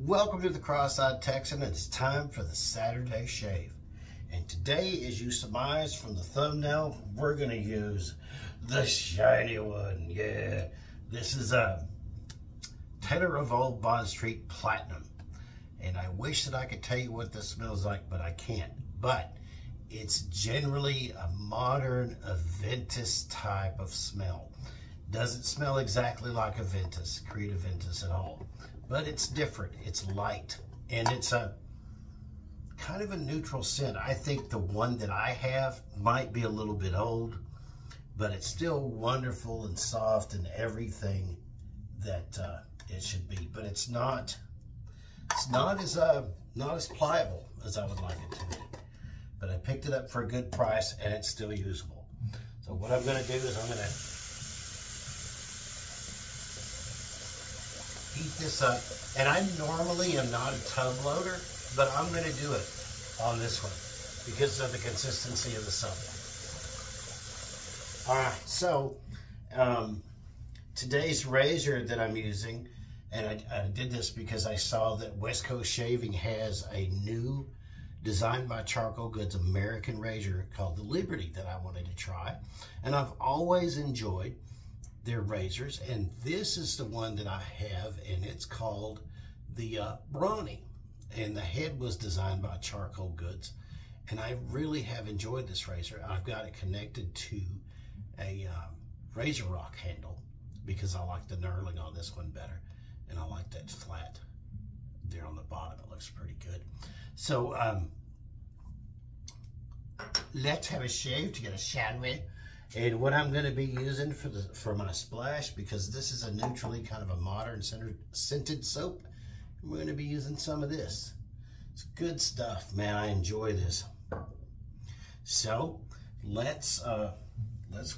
Welcome to the Cross-Eyed Texan. It's time for the Saturday shave. And today, as you surmise from the thumbnail, we're going to use the shiny one. Yeah, this is a Taylor Revolve Bond Street Platinum. And I wish that I could tell you what this smells like, but I can't. But it's generally a modern Aventus type of smell. Doesn't smell exactly like Aventus, Creed Aventus at all. But it's different, it's light, and it's a kind of a neutral scent. I think the one that I have might be a little bit old, but it's still wonderful and soft and everything that it should be. But it's not as pliable as I would like it to be. But I picked it up for a good price, and it's still usable. So what I'm going to do is I'm going to heat this up, and I normally am not a tub loader, but I'm going to do it on this one because of the consistency of the soap. All right, so today's razor that I'm using, and I did this because I saw that West Coast Shaving has a new designed by Charcoal Goods American razor called the Liberty that I wanted to try, and I've always enjoyed their razors, and this is the one that I have, and it's called the Brawny, and the head was designed by Charcoal Goods, and I really have enjoyed this razor. I've got it connected to a razor rock handle because I like the knurling on this one better, and I like that flat there on the bottom. It looks pretty good. So let's have a shave to get a shine with. And what I'm going to be using for my splash, because this is a neutrally kind of a modern scented soap, we're going to be using some of this. It's good stuff, man. I enjoy this. So let's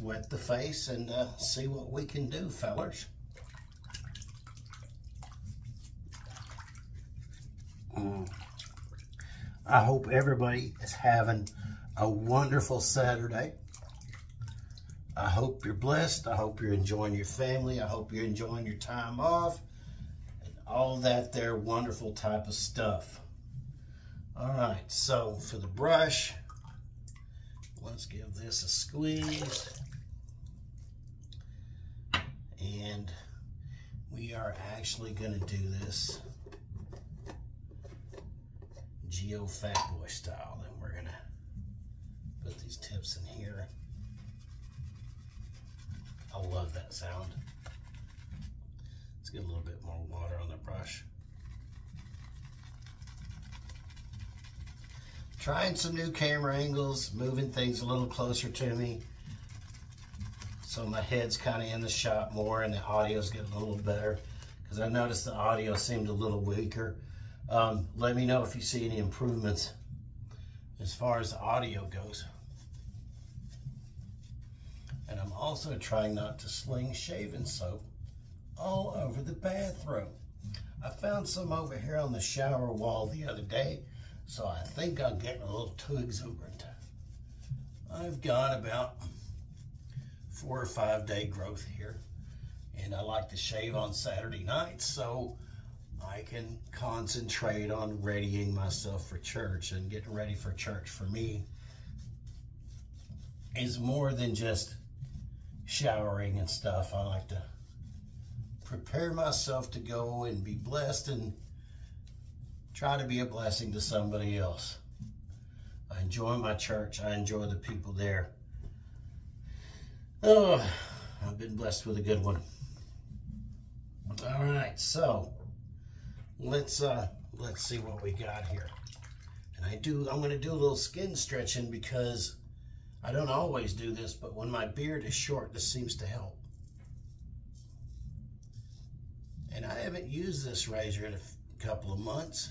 wet the face and see what we can do, fellers. I hope everybody is having a wonderful Saturday. I hope you're blessed. I hope you're enjoying your family. I hope you're enjoying your time off and all that there wonderful type of stuff. All right, so for the brush, let's give this a squeeze. And we are actually going to do this Geo Fat Boy style. And we're going to put these tips in here. I love that sound. Let's get a little bit more water on the brush. Trying some new camera angles, moving things a little closer to me. So my head's kind of in the shot more and the audio's getting a little better, because I noticed the audio seemed a little weaker. Let me know if you see any improvements as far as the audio goes. And I'm also trying not to sling shaving soap all over the bathroom. I found some over here on the shower wall the other day, so I think I'm getting a little too exuberant. I've got about 4 or 5 day growth here, and I like to shave on Saturday nights so I can concentrate on readying myself for church. And getting ready for church for me is more than just showering and stuff. I like to prepare myself to go and be blessed and try to be a blessing to somebody else. I enjoy my church. I enjoy the people there. Oh, I've been blessed with a good one. All right, so let's see what we got here. And I'm going to do a little skin stretching because I don't always do this, but when my beard is short, this seems to help. And I haven't used this razor in a couple of months.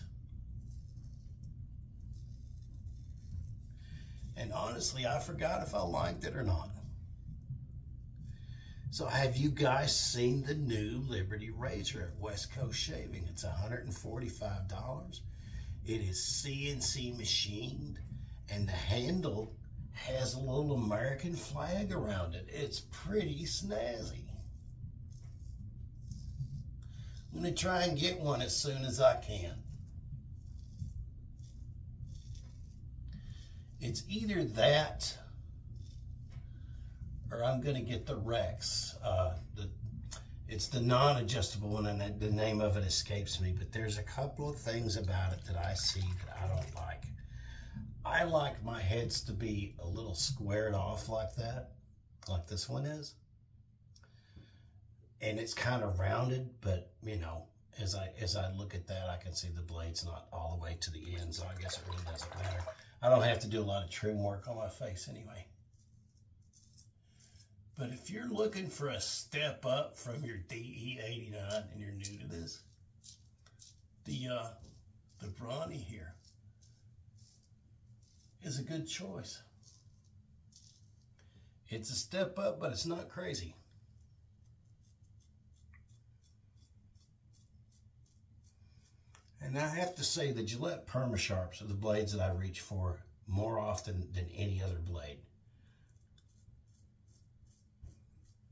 And honestly, I forgot if I liked it or not. So have you guys seen the new Liberty razor at West Coast Shaving? It's $145. It is CNC machined, and the handle has a little American flag around it. It's pretty snazzy. I'm going to try and get one as soon as I can. It's either that or I'm going to get the Rex. It's the non-adjustable one, and the name of it escapes me, but there's a couple of things about it that I see that I don't like. I like my heads to be a little squared off like that, like this one is. And it's kind of rounded, but you know, as I look at that, I can see the blade's not all the way to the end, so I guess it really doesn't matter. I don't have to do a lot of trim work on my face anyway. But if you're looking for a step up from your DE89 and you're new to this, the Brawny here is a good choice. It's a step up, but it's not crazy. And I have to say the Gillette Perma-Sharps are the blades that I reach for more often than any other blade.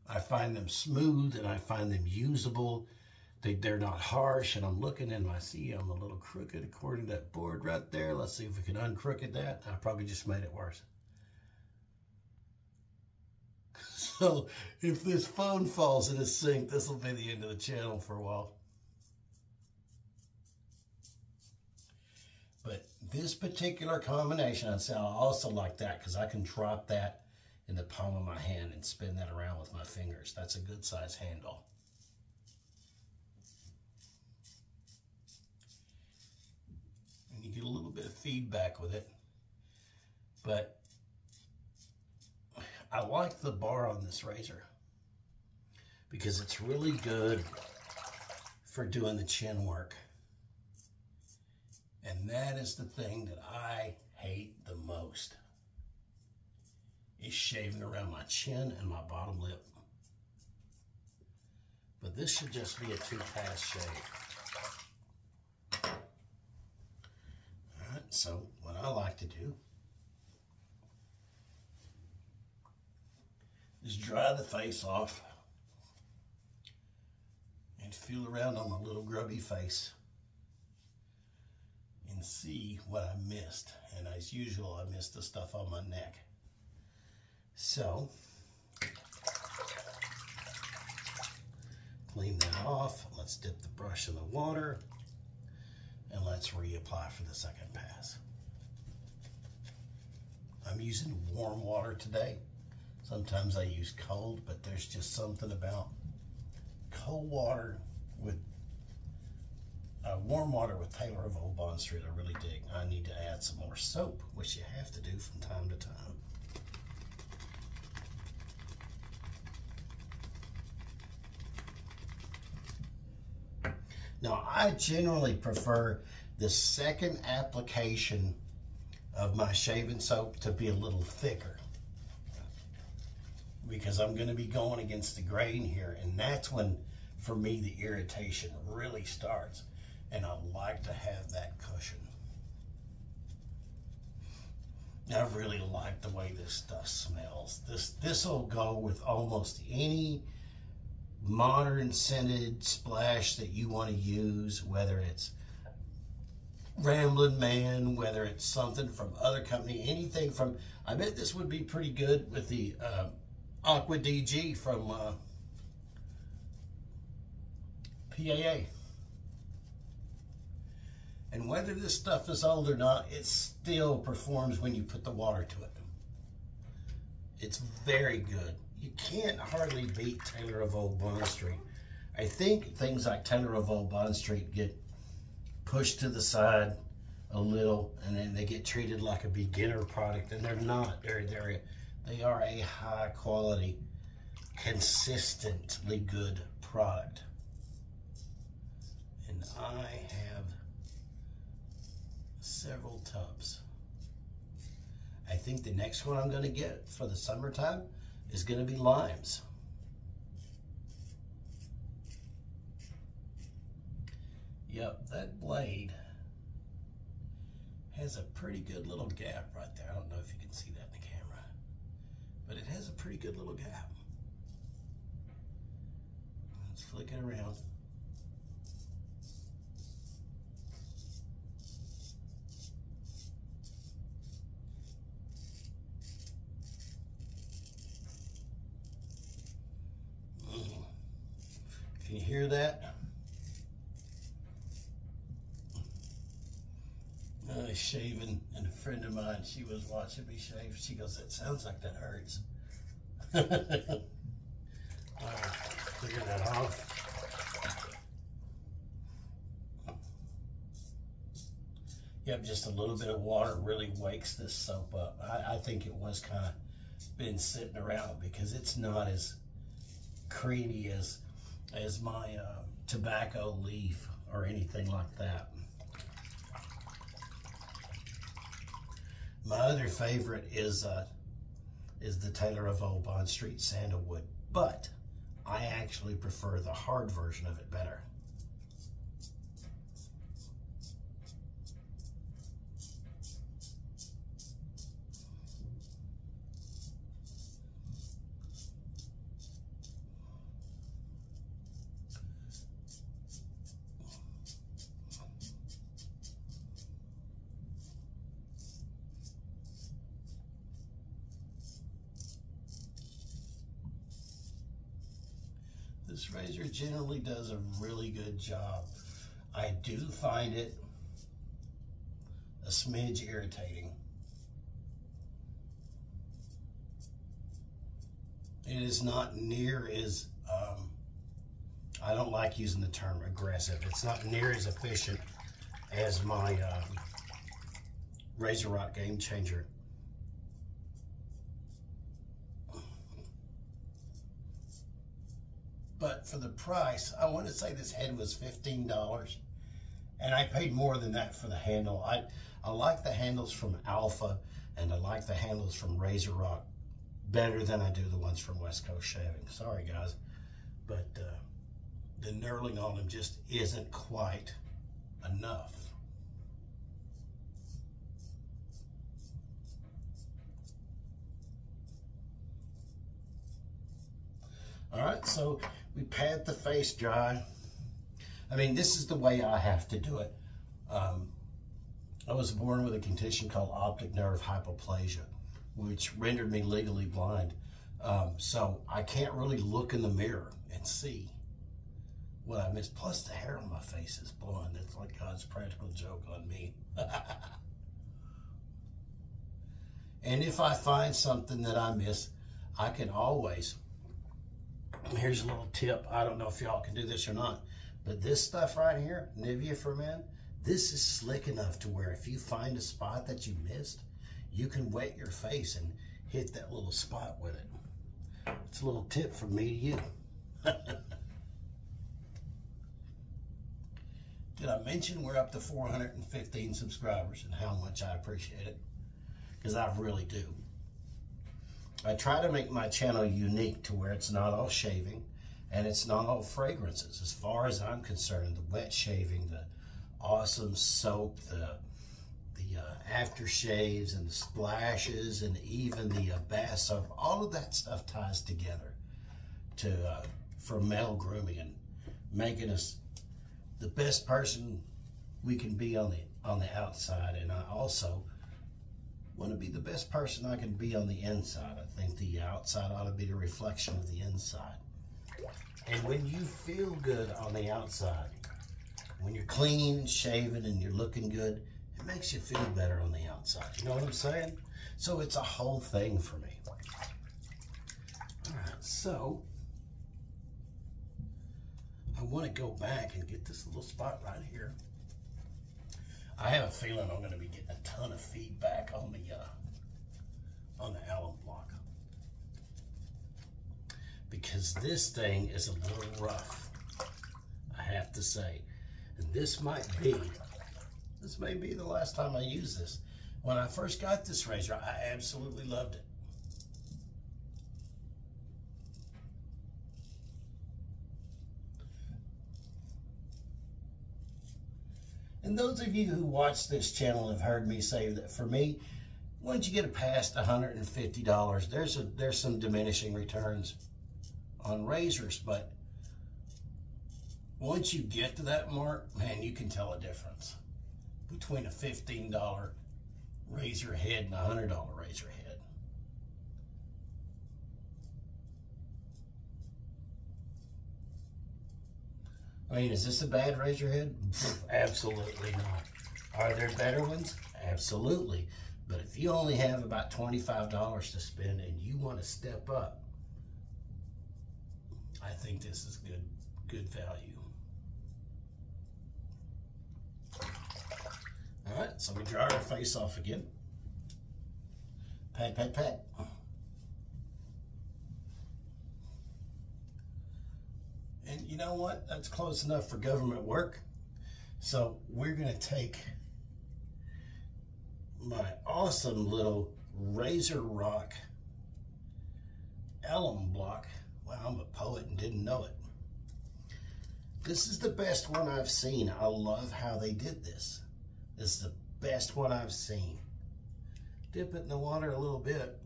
I find them smooth and I find them usable. They're not harsh, and I'm looking and I see I'm a little crooked according to that board right there. Let's see if we can uncrooked that. I probably just made it worse. So if this phone falls in a sink, this will be the end of the channel for a while. But this particular combination, I'd say I also like that because I can drop that in the palm of my hand and spin that around with my fingers. That's a good size handle. And you get a little bit of feedback with it. But I like the bar on this razor because it's really good for doing the chin work. And that is the thing that I hate the most, is shaving around my chin and my bottom lip. But this should just be a 2-pass shave. All right, so what I like to do is dry the face off and feel around on my little grubby face and see what I missed. And as usual, I missed the stuff on my neck. So, clean that off. Let's dip the brush in the water and let's reapply for the second pass. I'm using warm water today. Sometimes I use cold, but there's just something about cold water with warm water with Taylor of Old Bond Street I really dig. I need to add some more soap, which you have to do from time to time. Now, I generally prefer the second application of my shaving soap to be a little thicker because I'm going to be going against the grain here, and that's when, for me, the irritation really starts. And I like to have that cushion. I really like the way this stuff smells. This will go with almost any modern scented splash that you want to use, whether it's Ramblin' Man, whether it's something from other company, anything from, I bet this would be pretty good with the Aqua DG from PAA. And whether this stuff is old or not, it still performs when you put the water to it. It's very good. You can't hardly beat Taylor of Old Bond Street. I think things like Taylor of Old Bond Street get pushed to the side a little, and then they get treated like a beginner product, and they're not. They are a high quality, consistently good product. And I have several tubs. I think the next one I'm going to get for the summertime is going to be limes. Yep, that blade has a pretty good little gap right there. I don't know if you can see that in the camera, but it has a pretty good little gap. Let's flick it around. hear that? Shaving, and a friend of mine, she was watching me shave. She goes, "That sounds like that hurts." Clear that off. Yep, just a little bit of water really wakes this soap up. I think it was kind of been sitting around because it's not as creamy as my tobacco leaf or anything like that. My other favorite is the Taylor of Old Bond Street Sandalwood, but I actually prefer the hard version of it better. This razor generally does a really good job. I do find it a smidge irritating. It is not near as, I don't like using the term aggressive. It's not near as efficient as my Razor Rock Game Changer. But for the price, I want to say this head was $15, and I paid more than that for the handle. I like the handles from Alpha, and I like the handles from Razor Rock better than I do the ones from West Coast Shaving. Sorry guys, but the knurling on them just isn't quite enough. All right, so we pat the face dry. I mean, this is the way I have to do it. I was born with a condition called optic nerve hypoplasia, which rendered me legally blind. So I can't really look in the mirror and see what I missed. Plus the hair on my face is blonde. It's like God's practical joke on me. And if I find something that I miss, I can always, here's a little tip. I don't know if y'all can do this or not, but this stuff right here, Nivea for Men, this is slick enough to where if you find a spot that you missed, you can wet your face and hit that little spot with it. It's a little tip from me to you. Did I mention we're up to 415 subscribers and how much I appreciate it? Because I really do. I try to make my channel unique to where it's not all shaving and it's not all fragrances. As far as I'm concerned, the wet shaving, the awesome soap, the aftershaves and the splashes and even the bath soap, all of that stuff ties together for male grooming and making us the best person we can be on the outside. And I also want to be the best person I can be on the inside. I think the outside ought to be the reflection of the inside. And when you feel good on the outside, when you're clean, shaven, and you're looking good, it makes you feel better on the outside. You know what I'm saying? So it's a whole thing for me. All right, so I want to go back and get this little spot right here. I have a feeling I'm going to be getting a ton of feedback on the alum block, because this thing is a little rough, I have to say. And this may be the last time I use this. When I first got this razor, I absolutely loved it. And those of you who watch this channel have heard me say that for me, once you get it past $150, there's some diminishing returns on razors, but once you get to that mark, man, you can tell a difference between a $15 razor head and a $100 razor head. I mean, is this a bad razor head? Absolutely not. Are there better ones? Absolutely. But if you only have about $25 to spend and you want to step up, I think this is good value. All right, so we dry our face off again. Pat, pat, pat. And you know what? That's close enough for government work. So we're gonna take my awesome little Razor Rock alum block. Wow, I'm a poet and didn't know it. This is the best one I've seen. I love how they did this. This is the best one I've seen. Dip it in the water a little bit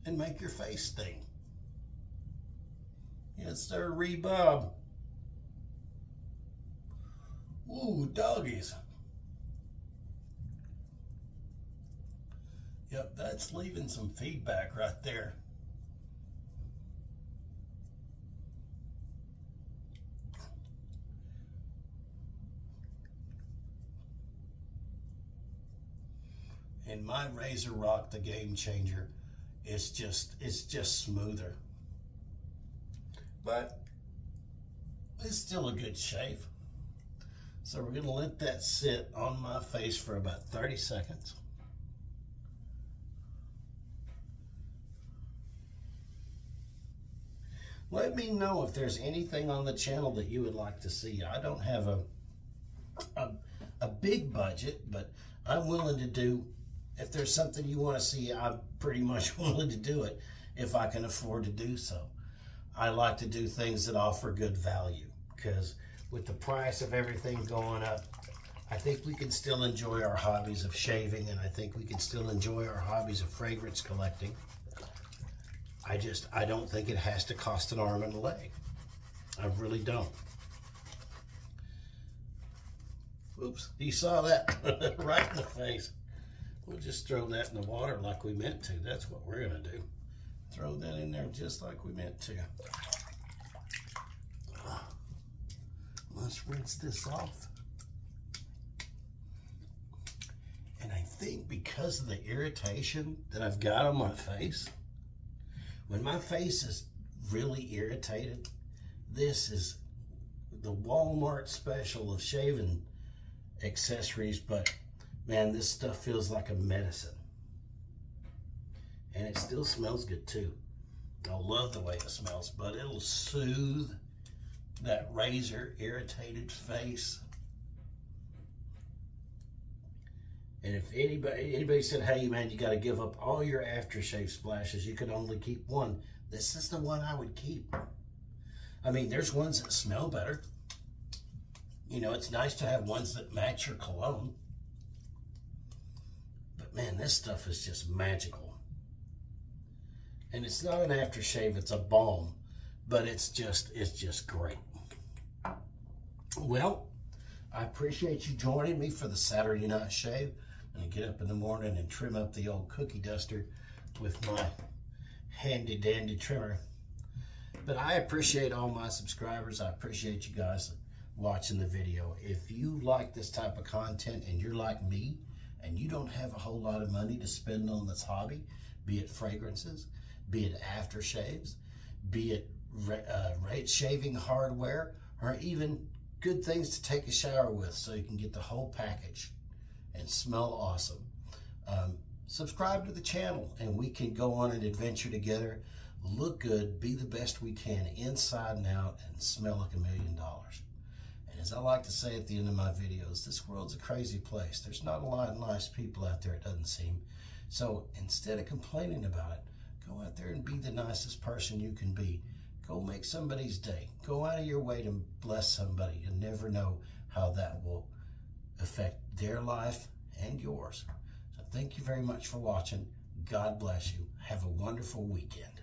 and make your face sting. Yes, sir, Rebob. Ooh, doggies. Yep, that's leaving some feedback right there. And my Razor Rock, the Game Changer, it's just smoother. But it's still a good shave. So we're gonna let that sit on my face for about 30 seconds. Let me know if there's anything on the channel that you would like to see. I don't have a big budget, but I'm willing to do, if there's something you want to see, I'm pretty much willing to do it if I can afford to do so. I like to do things that offer good value, because with the price of everything going up, I think we can still enjoy our hobbies of shaving, and I think we can still enjoy our hobbies of fragrance collecting. I don't think it has to cost an arm and a leg. I really don't. Oops, you saw that right in the face. We'll just throw that in the water like we meant to. That's what we're gonna do. Throw that in there just like we meant to. Let's rinse this off. And I think because of the irritation that I've got on my face, when my face is really irritated, this is the Walmart special of shaving accessories, but man, this stuff feels like a medicine. And it still smells good too. I love the way it smells, but it'll soothe that razor irritated face. And if anybody said, hey man, you gotta give up all your aftershave splashes, you could only keep one, this is the one I would keep. I mean, there's ones that smell better. You know, it's nice to have ones that match your cologne. But man, this stuff is just magical. And it's not an aftershave, it's a balm, but it's just great. Well, I appreciate you joining me for the Saturday night shave. I'm gonna get up in the morning and trim up the old cookie duster with my handy dandy trimmer. But I appreciate all my subscribers. I appreciate you guys watching the video. If you like this type of content and you're like me and you don't have a whole lot of money to spend on this hobby, be it fragrances, be it aftershaves, be it shaving hardware, or even good things to take a shower with so you can get the whole package and smell awesome. Subscribe to the channel and we can go on an adventure together, look good, be the best we can inside and out, and smell like $1 million. And as I like to say at the end of my videos, this world's a crazy place. There's not a lot of nice people out there, it doesn't seem. So instead of complaining about it, go out there and be the nicest person you can be. Go make somebody's day. Go out of your way to bless somebody. You never know how that will affect their life and yours. So thank you very much for watching. God bless you. Have a wonderful weekend.